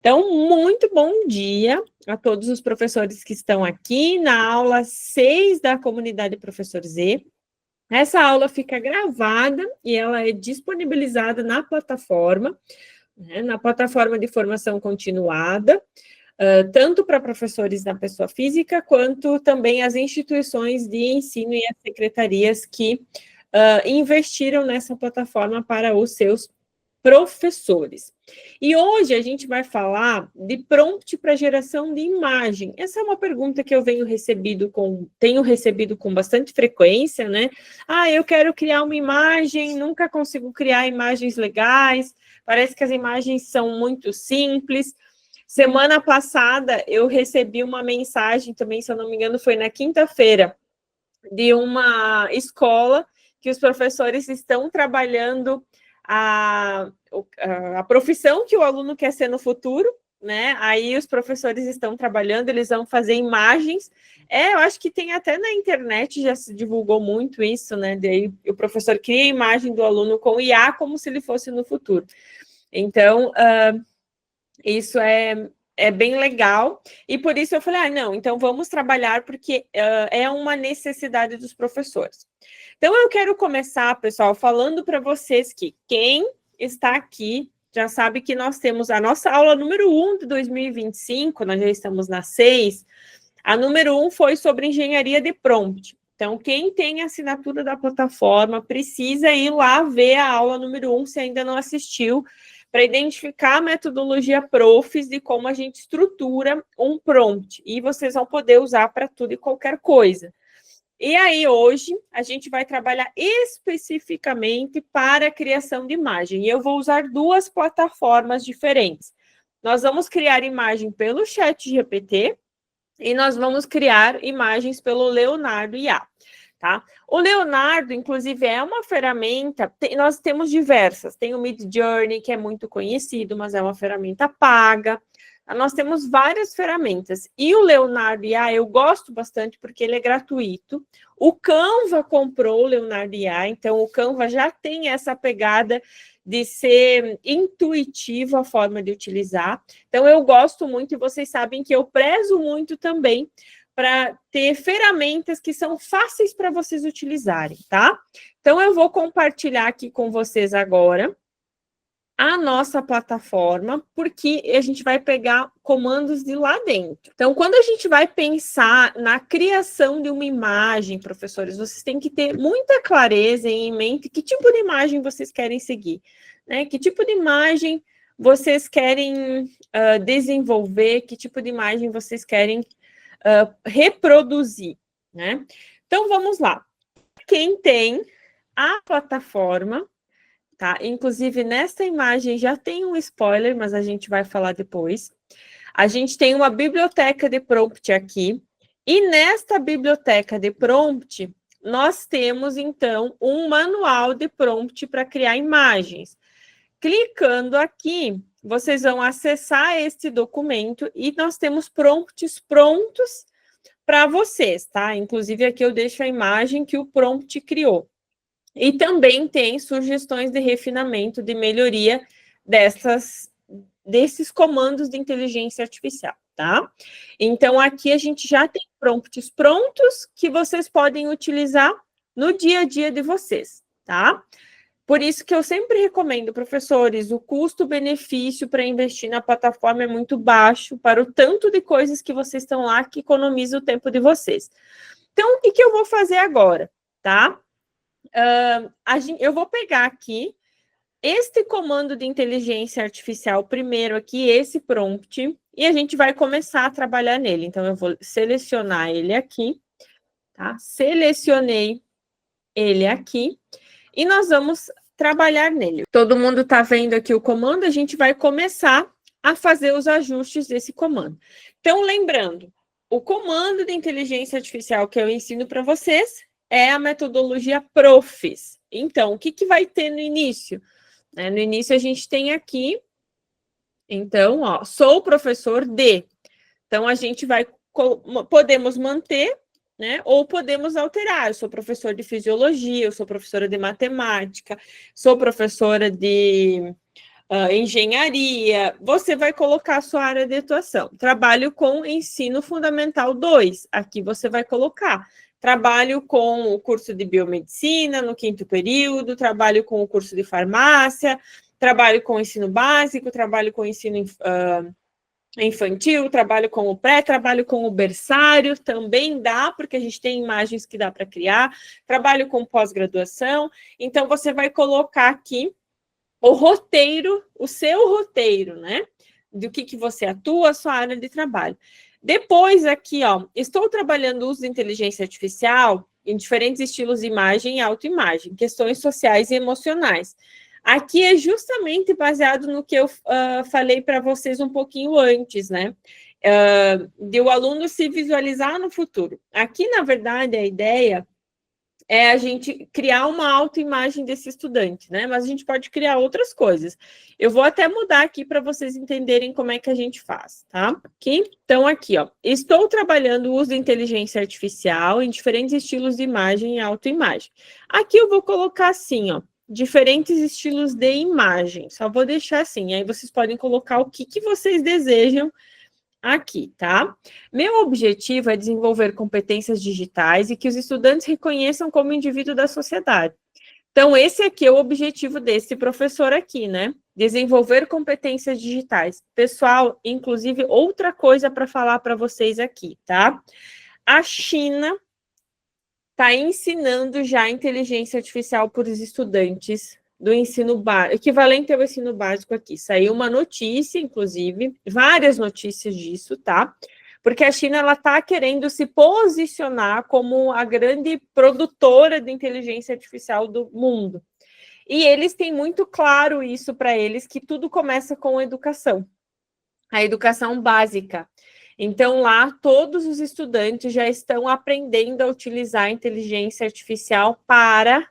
Então, muito bom dia a todos os professores que estão aqui na aula 6 da comunidade Professor Z. Essa aula fica gravada e ela é disponibilizada na plataforma, na plataforma de formação continuada, tanto para professores da pessoa física, quanto também as instituições de ensino e as secretarias que investiram nessa plataforma para os seus professores. E hoje a gente vai falar de prompt para geração de imagem. Essa é uma pergunta que eu tenho recebido com bastante frequência, né? Eu quero criar uma imagem, nunca consigo criar imagens legais, parece que as imagens são muito simples. Semana passada eu recebi uma mensagem também, se eu não me engano, foi na quinta-feira, de uma escola que os professores estão trabalhando a profissão que o aluno quer ser no futuro, né? Aí os professores estão trabalhando, eles vão fazer imagens. Eu acho que tem até na internet, já se divulgou muito isso, né? Daí o professor cria a imagem do aluno com IA como se ele fosse no futuro. Então, isso é bem legal, e por isso eu falei, não, então vamos trabalhar, porque é uma necessidade dos professores. Então, eu quero começar, pessoal, falando para vocês que quem está aqui já sabe que nós temos a nossa aula número 1 de 2025, nós já estamos na 6, a número 1 foi sobre engenharia de prompt. Então, quem tem a assinatura da plataforma precisa ir lá ver a aula número 1, se ainda não assistiu, para identificar a metodologia Profis de como a gente estrutura um prompt. E vocês vão poder usar para tudo e qualquer coisa. E aí, hoje, a gente vai trabalhar especificamente para a criação de imagem. E eu vou usar duas plataformas diferentes. Nós vamos criar imagem pelo ChatGPT e nós vamos criar imagens pelo Leonardo IA. Tá? O Leonardo, inclusive, é uma ferramenta, nós temos diversas, tem o Midjourney, que é muito conhecido, mas é uma ferramenta paga, nós temos várias ferramentas, e o Leonardo IA eu gosto bastante porque ele é gratuito, o Canva comprou o Leonardo IA, então o Canva já tem essa pegada de ser intuitivo a forma de utilizar, então eu gosto muito, e vocês sabem que eu prezo muito também para ter ferramentas que são fáceis para vocês utilizarem, tá? Então, eu vou compartilhar aqui com vocês agora a nossa plataforma, porque a gente vai pegar comandos de lá dentro. Então, quando a gente vai pensar na criação de uma imagem, professores, vocês têm que ter muita clareza em mente que tipo de imagem vocês querem seguir, né? Que tipo de imagem vocês querem desenvolver, que tipo de imagem vocês querem reproduzir, né? Então, vamos lá. Quem tem a plataforma, tá? Inclusive, nesta imagem já tem um spoiler, mas a gente vai falar depois. A gente tem uma biblioteca de prompt aqui, e nesta biblioteca de prompt, nós temos, então, um manual de prompt para criar imagens. Clicando aqui, vocês vão acessar este documento e nós temos prompts prontos para vocês, tá? Inclusive, aqui eu deixo a imagem que o prompt criou. E também tem sugestões de refinamento, de melhoria desses comandos de inteligência artificial, tá? Então, aqui a gente já tem prompts prontos que vocês podem utilizar no dia a dia de vocês, tá? Por isso que eu sempre recomendo, professores, o custo-benefício para investir na plataforma é muito baixo para o tanto de coisas que vocês estão lá que economiza o tempo de vocês. Então, o que eu vou fazer agora, tá? Eu vou pegar aqui este comando de inteligência artificial primeiro aqui, esse prompt, e a gente vai começar a trabalhar nele. Então, eu vou selecionar ele aqui, tá? Selecionei ele aqui, e nós vamos trabalhar nele. Todo mundo está vendo aqui o comando, a gente vai começar a fazer os ajustes desse comando. Então, lembrando, o comando de inteligência artificial que eu ensino para vocês é a metodologia Profis. Então, o que vai ter no início? No início, a gente tem aqui, então, ó, sou professor de. Então, a gente podemos manter, né? Ou podemos alterar. Eu sou professor de fisiologia, eu sou professora de matemática, sou professora de engenharia, você vai colocar a sua área de atuação. Trabalho com ensino fundamental 2, aqui você vai colocar. Trabalho com o curso de biomedicina no 5º período, trabalho com o curso de farmácia, trabalho com o ensino básico, trabalho com o ensino infantil, trabalho com o pré, trabalho com o berçário, também dá, porque a gente tem imagens que dá para criar, trabalho com pós-graduação, então você vai colocar aqui o roteiro, o seu roteiro, né? Do que você atua, a sua área de trabalho. Depois aqui, ó, estou trabalhando o uso de inteligência artificial em diferentes estilos de imagem e autoimagem, questões sociais e emocionais. Aqui é justamente baseado no que eu falei para vocês um pouquinho antes, né? De o aluno se visualizar no futuro. Aqui, na verdade, a ideia é a gente criar uma autoimagem desse estudante, né? Mas a gente pode criar outras coisas. Eu vou até mudar aqui para vocês entenderem como é que a gente faz, tá? Aqui, então, aqui, ó. Estou trabalhando o uso da inteligência artificial em diferentes estilos de imagem e autoimagem. Aqui eu vou colocar assim, ó. Diferentes estilos de imagem. Só vou deixar assim. Aí vocês podem colocar o que vocês desejam aqui, tá? Meu objetivo é desenvolver competências digitais e que os estudantes reconheçam como indivíduo da sociedade. Então, esse aqui é o objetivo desse professor aqui, né? Desenvolver competências digitais. Pessoal, inclusive, outra coisa para falar para vocês aqui, tá? A China está ensinando já a inteligência artificial para os estudantes do ensino básico, equivalente ao ensino básico aqui. Saiu uma notícia, inclusive, várias notícias disso, tá? Porque a China, ela está querendo se posicionar como a grande produtora de inteligência artificial do mundo. E eles têm muito claro isso para eles, que tudo começa com a educação básica. Então, lá, todos os estudantes já estão aprendendo a utilizar a inteligência artificial para,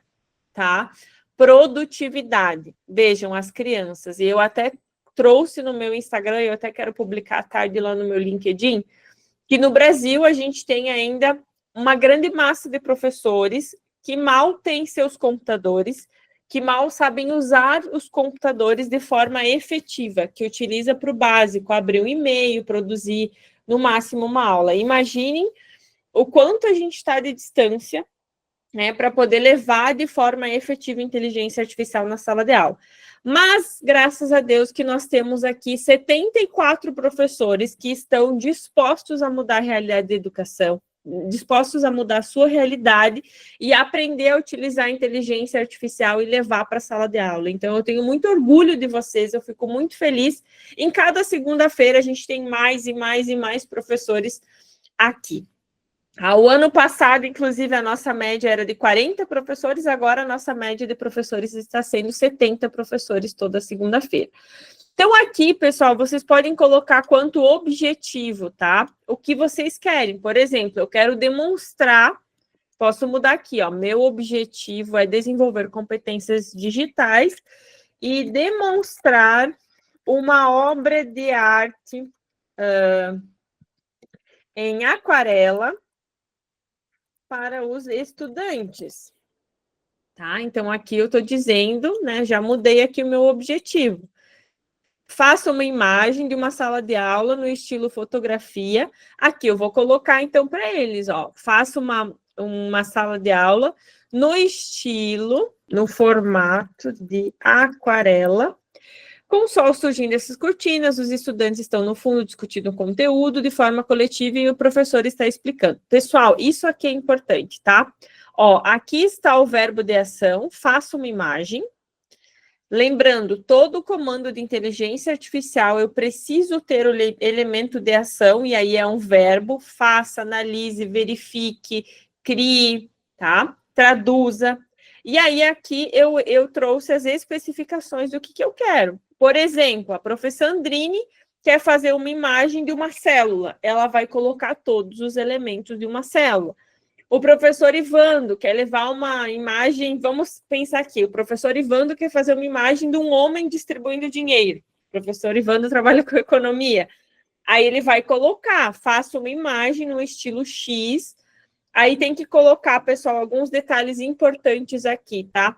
tá? Produtividade. Vejam, as crianças. E eu até trouxe no meu Instagram, eu até quero publicar à tarde lá no meu LinkedIn, que no Brasil a gente tem ainda uma grande massa de professores que mal têm seus computadores, que mal sabem usar os computadores de forma efetiva, que utiliza para o básico, abrir um e-mail, produzir no máximo uma aula. Imaginem o quanto a gente está de distância, né, para poder levar de forma efetiva a inteligência artificial na sala de aula. Mas, graças a Deus, que nós temos aqui 74 professores que estão dispostos a mudar a realidade da educação, dispostos a mudar a sua realidade e aprender a utilizar a inteligência artificial e levar para a sala de aula. Então, eu tenho muito orgulho de vocês, eu fico muito feliz. Em cada segunda-feira, a gente tem mais e mais e mais professores aqui. O ano passado, inclusive, a nossa média era de 40 professores, agora a nossa média de professores está sendo 70 professores toda segunda-feira. Então, aqui, pessoal, vocês podem colocar quanto objetivo, tá? O que vocês querem. Por exemplo, eu quero demonstrar, posso mudar aqui, ó. Meu objetivo é desenvolver competências digitais e demonstrar uma obra de arte em aquarela para os estudantes, tá? Então, aqui eu estou dizendo, né, já mudei aqui o meu objetivo. Faça uma imagem de uma sala de aula no estilo fotografia. Aqui eu vou colocar, então, para eles, ó, faça uma sala de aula no estilo, no formato de aquarela, com o sol surgindo essas cortinas, os estudantes estão no fundo discutindo o conteúdo de forma coletiva e o professor está explicando. Pessoal, isso aqui é importante, tá? Ó, aqui está o verbo de ação, faça uma imagem. Lembrando, todo comando de inteligência artificial, eu preciso ter o elemento de ação, e aí é um verbo, faça, analise, verifique, crie, tá? Traduza. E aí aqui eu trouxe as especificações do que eu quero. Por exemplo, a professora Andrine quer fazer uma imagem de uma célula. Ela vai colocar todos os elementos de uma célula. O professor Ivando quer levar uma imagem, vamos pensar aqui, o professor Ivando quer fazer uma imagem de um homem distribuindo dinheiro. O professor Ivando trabalha com economia. Aí ele vai colocar, faça uma imagem no estilo X. Aí tem que colocar, pessoal, alguns detalhes importantes aqui, tá?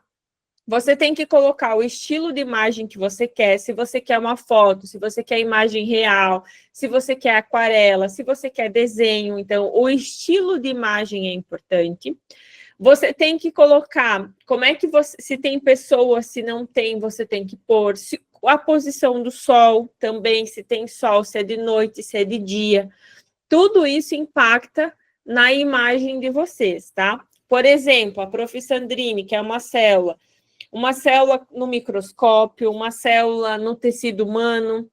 Você tem que colocar o estilo de imagem que você quer, se você quer uma foto, se você quer imagem real, se você quer aquarela, se você quer desenho. Então, o estilo de imagem é importante. Você tem que colocar como é que você, se tem pessoas, se não tem, você tem que pôr a posição do sol também, se tem sol, se é de noite, se é de dia. Tudo isso impacta na imagem de vocês, tá? Por exemplo, a Prof. Sandrine, que é uma célula no microscópio, uma célula no tecido humano.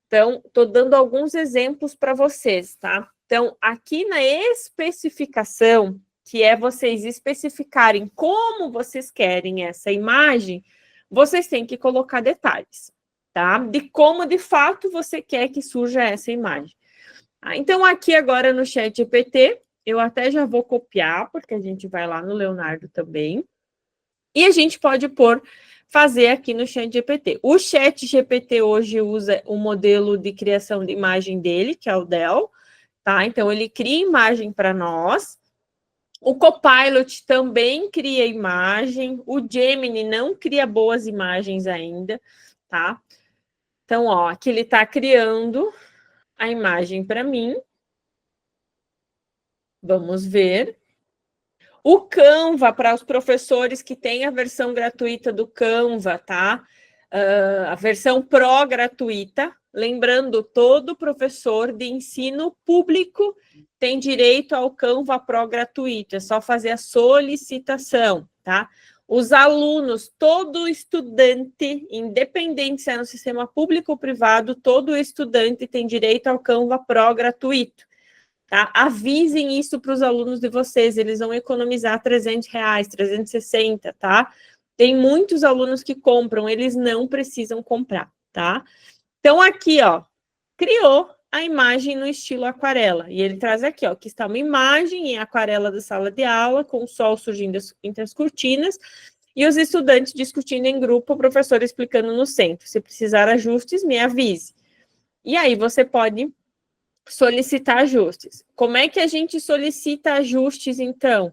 Então, estou dando alguns exemplos para vocês, tá? Então, aqui na especificação, que é vocês especificarem como vocês querem essa imagem, vocês têm que colocar detalhes, tá? De como, de fato, você quer que surja essa imagem. Então, aqui agora no ChatGPT, eu até já vou copiar, porque a gente vai lá no Leonardo também. E a gente pode fazer aqui no ChatGPT. O ChatGPT hoje usa o modelo de criação de imagem dele, que é o DEL, tá? Então, ele cria imagem para nós. O Copilot também cria imagem. O Gemini não cria boas imagens ainda, tá? Então, ó, aqui ele está criando a imagem para mim. Vamos ver. O Canva, para os professores que têm a versão gratuita do Canva, tá? A versão Pro gratuita. Lembrando, todo professor de ensino público tem direito ao Canva Pro gratuito. É só fazer a solicitação, tá? Os alunos, todo estudante, independente se é no sistema público ou privado, todo estudante tem direito ao Canva Pro gratuito. Tá? Avisem isso para os alunos de vocês, eles vão economizar R$300, 360, tá? Tem muitos alunos que compram, eles não precisam comprar, tá? Então, aqui, ó, criou a imagem no estilo aquarela. E ele traz aqui, ó, que está uma imagem em aquarela da sala de aula, com o sol surgindo entre as cortinas, e os estudantes discutindo em grupo, o professor explicando no centro. Se precisar ajustes, me avise. E aí você pode solicitar ajustes. Como é que a gente solicita ajustes, então?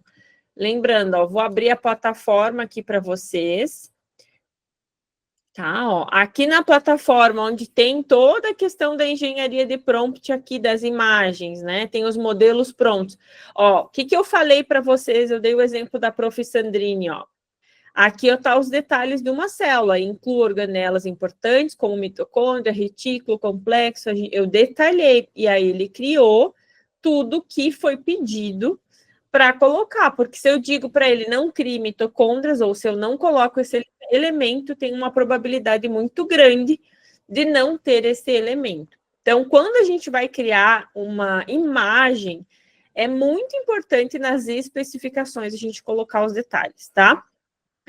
Lembrando, ó, vou abrir a plataforma aqui para vocês. Tá, ó, aqui na plataforma, onde tem toda a questão da engenharia de prompt aqui das imagens, né? Tem os modelos prontos. Ó, o que eu falei para vocês? Eu dei o exemplo da Prof. Sandrine, ó. Aqui estão os detalhes de uma célula, incluo organelas importantes, como mitocôndria, retículo, complexo, eu detalhei, e aí ele criou tudo que foi pedido para colocar, porque se eu digo para ele não crie mitocôndrias, ou se eu não coloco esse elemento, tem uma probabilidade muito grande de não ter esse elemento. Então, quando a gente vai criar uma imagem, é muito importante nas especificações a gente colocar os detalhes, tá?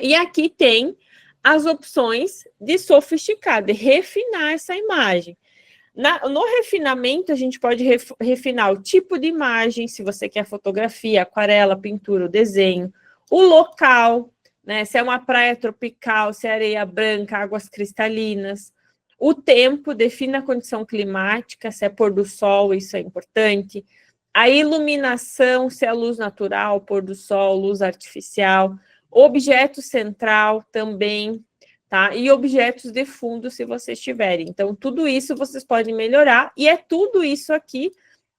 E aqui tem as opções de sofisticar, de refinar essa imagem. No refinamento, a gente pode refinar o tipo de imagem, se você quer fotografia, aquarela, pintura, o desenho, o local, né? Se é uma praia tropical, se é areia branca, águas cristalinas. O tempo, defina a condição climática, se é pôr do sol, isso é importante. A iluminação, se é luz natural, pôr do sol, luz artificial. Objeto central também, tá? E objetos de fundo, se vocês tiverem. Então, tudo isso vocês podem melhorar, e é tudo isso aqui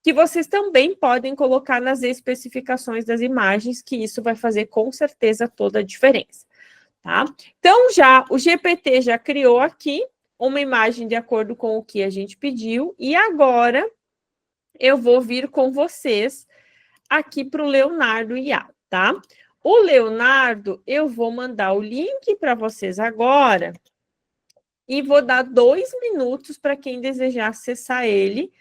que vocês também podem colocar nas especificações das imagens, que isso vai fazer com certeza toda a diferença, tá? Então, o GPT já criou aqui uma imagem de acordo com o que a gente pediu, e agora eu vou vir com vocês aqui para o Leonardo IA, tá? O Leonardo, eu vou mandar o link para vocês agora e vou dar 2 minutos para quem desejar acessar ele,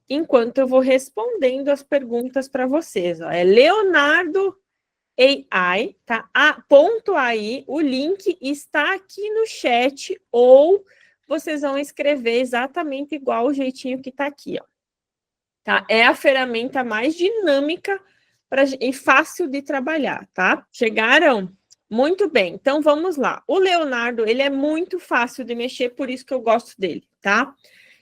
enquanto eu vou respondendo as perguntas para vocês. Ó. É Leonardo AI, tá? Ponto aí, o link está aqui no chat, ou vocês vão escrever exatamente igual o jeitinho que está aqui, ó. Tá? É a ferramenta mais dinâmica e fácil de trabalhar, tá? Chegaram? Muito bem, então vamos lá. O Leonardo, ele é muito fácil de mexer, por isso que eu gosto dele, tá?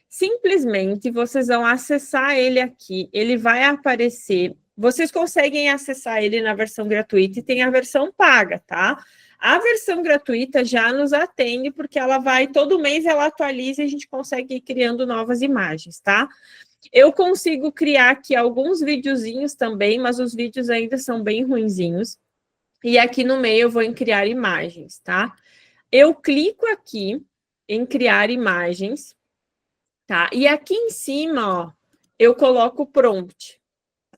Simplesmente vocês vão acessar ele aqui, ele vai aparecer. Vocês conseguem acessar ele na versão gratuita e tem a versão paga, tá? A versão gratuita já nos atende, porque ela vai, todo mês ela atualiza e a gente consegue ir criando novas imagens, tá? Eu consigo criar aqui alguns videozinhos também, mas os vídeos ainda são bem ruinzinhos. E aqui no meio eu vou em criar imagens, tá? Eu clico aqui em criar imagens, tá? E aqui em cima, ó, eu coloco o prompt.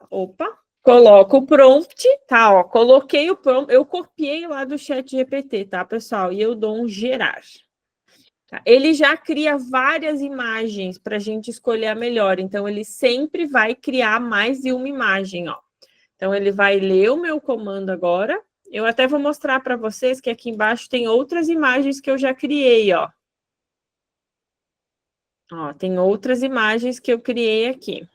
Opa! Coloco o prompt, tá? Ó, coloquei o prompt, eu copiei lá do ChatGPT, tá, pessoal? E eu dou um gerar. Tá? Ele já cria várias imagens para a gente escolher a melhor, então ele sempre vai criar mais de uma imagem, ó. Então ele vai ler o meu comando agora. Eu até vou mostrar para vocês que aqui embaixo tem outras imagens que eu já criei, ó. Ó, tem outras imagens que eu criei aqui.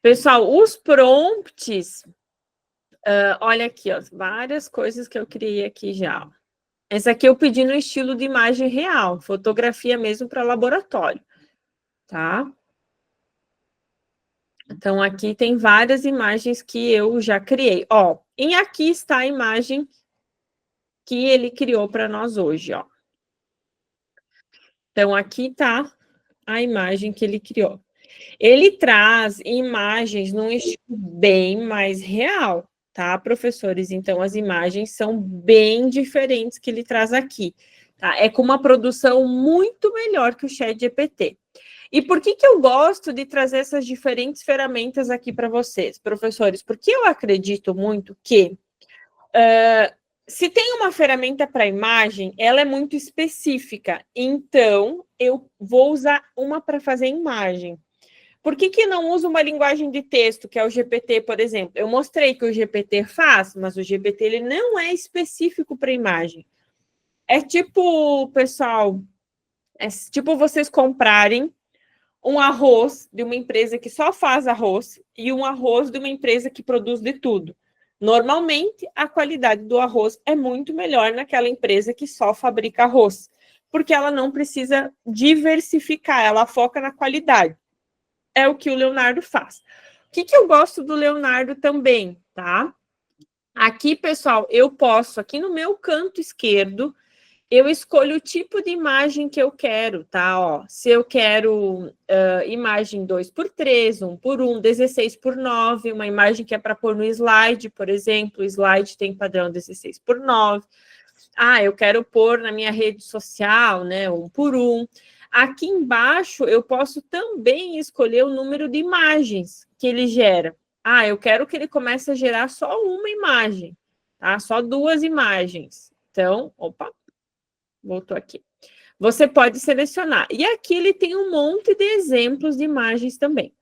Pessoal, os prompts, olha aqui, ó, várias coisas que eu criei aqui já. Essa aqui eu pedi no estilo de imagem real, fotografia mesmo para laboratório, tá? Então, aqui tem várias imagens que eu já criei. Ó, e aqui está a imagem que ele criou para nós hoje, ó. Então, aqui está a imagem que ele criou. Ele traz imagens num estilo bem mais real, tá, professores? Então, as imagens são bem diferentes que ele traz aqui, tá? É com uma produção muito melhor que o ChatGPT. E por que eu gosto de trazer essas diferentes ferramentas aqui para vocês, professores? Porque eu acredito muito que se tem uma ferramenta para imagem, ela é muito específica. Então, eu vou usar uma para fazer imagem. Por que não uso uma linguagem de texto, que é o GPT, por exemplo? Eu mostrei que o GPT faz, mas o GPT ele não é específico para imagem. É tipo, pessoal, é tipo vocês comprarem um arroz de uma empresa que só faz arroz e um arroz de uma empresa que produz de tudo. Normalmente, a qualidade do arroz é muito melhor naquela empresa que só fabrica arroz, porque ela não precisa diversificar, ela foca na qualidade. É o que o Leonardo faz. O que eu gosto do Leonardo também, tá? Aqui, pessoal, eu posso, aqui no meu canto esquerdo, eu escolho o tipo de imagem que eu quero, tá? Ó, se eu quero imagem 2x3, 1x1, 16x9, uma imagem que é para pôr no slide, por exemplo, o slide tem padrão 16x9. Ah, eu quero pôr na minha rede social, né, 1x1. Aqui embaixo, eu posso também escolher o número de imagens que ele gera. Ah, eu quero que ele comece a gerar só uma imagem, tá? Só 2 imagens. Então, opa, voltou aqui. Você pode selecionar. E aqui ele tem um monte de exemplos de imagens também.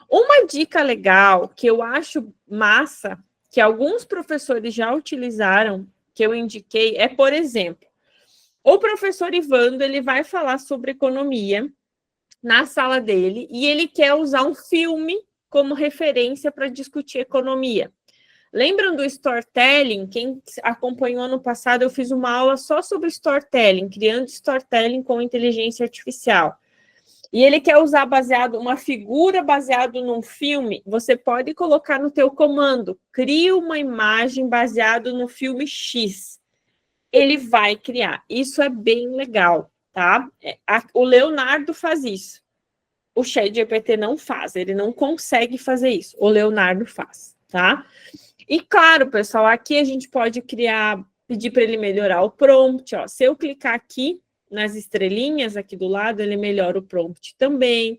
Uma dica legal que eu acho massa, que alguns professores já utilizaram, que eu indiquei, é, por exemplo, o professor Ivando, ele vai falar sobre economia na sala dele e ele quer usar um filme como referência para discutir economia. Lembram do storytelling? Quem acompanhou ano passado, eu fiz uma aula só sobre storytelling, criando storytelling com inteligência artificial. E ele quer usar uma figura baseada num filme, você pode colocar no teu comando, cria uma imagem baseada no filme X. Ele vai criar. Isso é bem legal, tá? O Leonardo faz isso. O ChatGPT não faz, ele não consegue fazer isso. O Leonardo faz, tá? E claro, pessoal, aqui a gente pode pedir para ele melhorar o prompt, ó. Se eu clicar aqui nas estrelinhas aqui do lado, ele melhora o prompt também,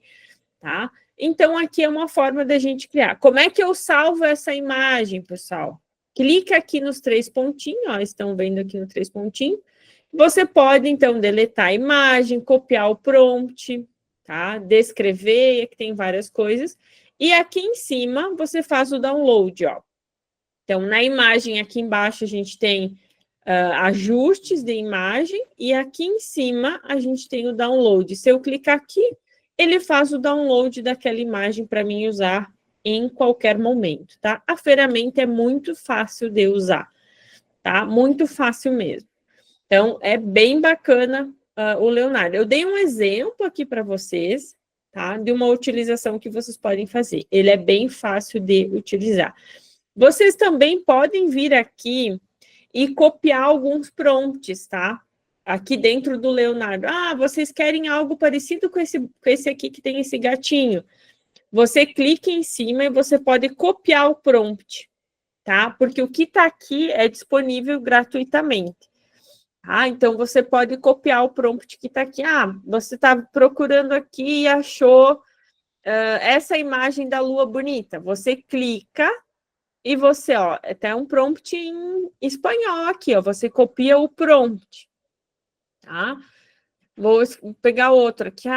tá? Então, aqui é uma forma da gente criar. Como é que eu salvo essa imagem, pessoal? Clica aqui nos 3 pontinhos, ó, estão vendo aqui no 3 pontinhos. Você pode, então, deletar a imagem, copiar o prompt, tá? Descrever, aqui tem várias coisas. E aqui em cima, você faz o download, ó. Então, na imagem aqui embaixo, a gente tem ajustes de imagem e aqui em cima a gente tem o download. Se eu clicar aqui, ele faz o download daquela imagem para mim usar em qualquer momento, tá? A ferramenta é muito fácil de usar, tá? Muito fácil mesmo. Então, é bem bacana o Leonardo. Eu dei um exemplo aqui para vocês, tá? De uma utilização que vocês podem fazer. Ele é bem fácil de utilizar. Vocês também podem vir aqui e copiar alguns prompts, tá? Aqui dentro do Leonardo. Ah, vocês querem algo parecido com esse aqui que tem esse gatinho. Você clica em cima e você pode copiar o prompt, tá? Porque o que está aqui é disponível gratuitamente. Ah, então você pode copiar o prompt que está aqui. Ah, você está procurando aqui e achou essa imagem da lua bonita. Você clica e você, ó, até um prompt em espanhol aqui, ó. Você copia o prompt, tá? Vou pegar outro aqui.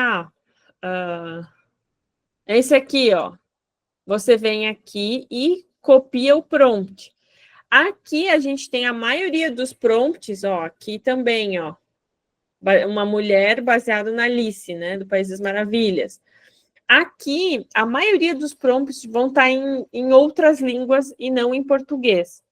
Esse aqui, ó. Você vem aqui e copia o prompt. Aqui a gente tem a maioria dos prompts, ó, aqui também, ó. Uma mulher baseada na Alice, né, do País das Maravilhas. Aqui, a maioria dos prompts vão estar em outras línguas e não em português.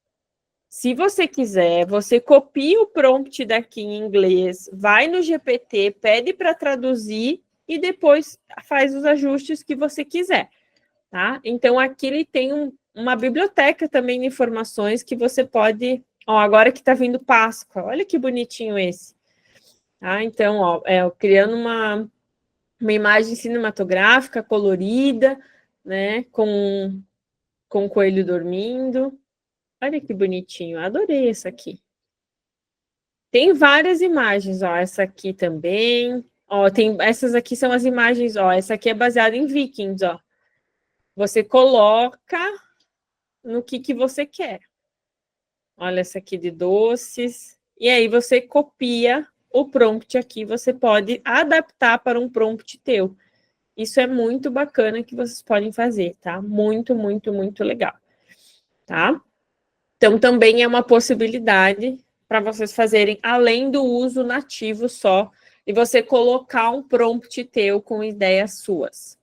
Se você quiser, você copia o prompt daqui em inglês, vai no GPT, pede para traduzir e depois faz os ajustes que você quiser, tá? Então, aqui ele tem uma biblioteca também de informações que você pode... Ó, agora que está vindo Páscoa, olha que bonitinho esse. Tá? Então, ó, criando uma imagem cinematográfica colorida, né, com o coelho dormindo. Olha que bonitinho, adorei essa aqui. Tem várias imagens, ó, essa aqui também. Ó, essas aqui são as imagens, ó, essa aqui é baseada em Vikings, ó. Você coloca no que você quer. Olha essa aqui de doces. E aí você copia o prompt aqui, você pode adaptar para um prompt teu. Isso é muito bacana que vocês podem fazer, tá? Muito, muito, muito legal, tá? Então, também é uma possibilidade para vocês fazerem, além do uso nativo só, e você colocar um prompt teu com ideias suas,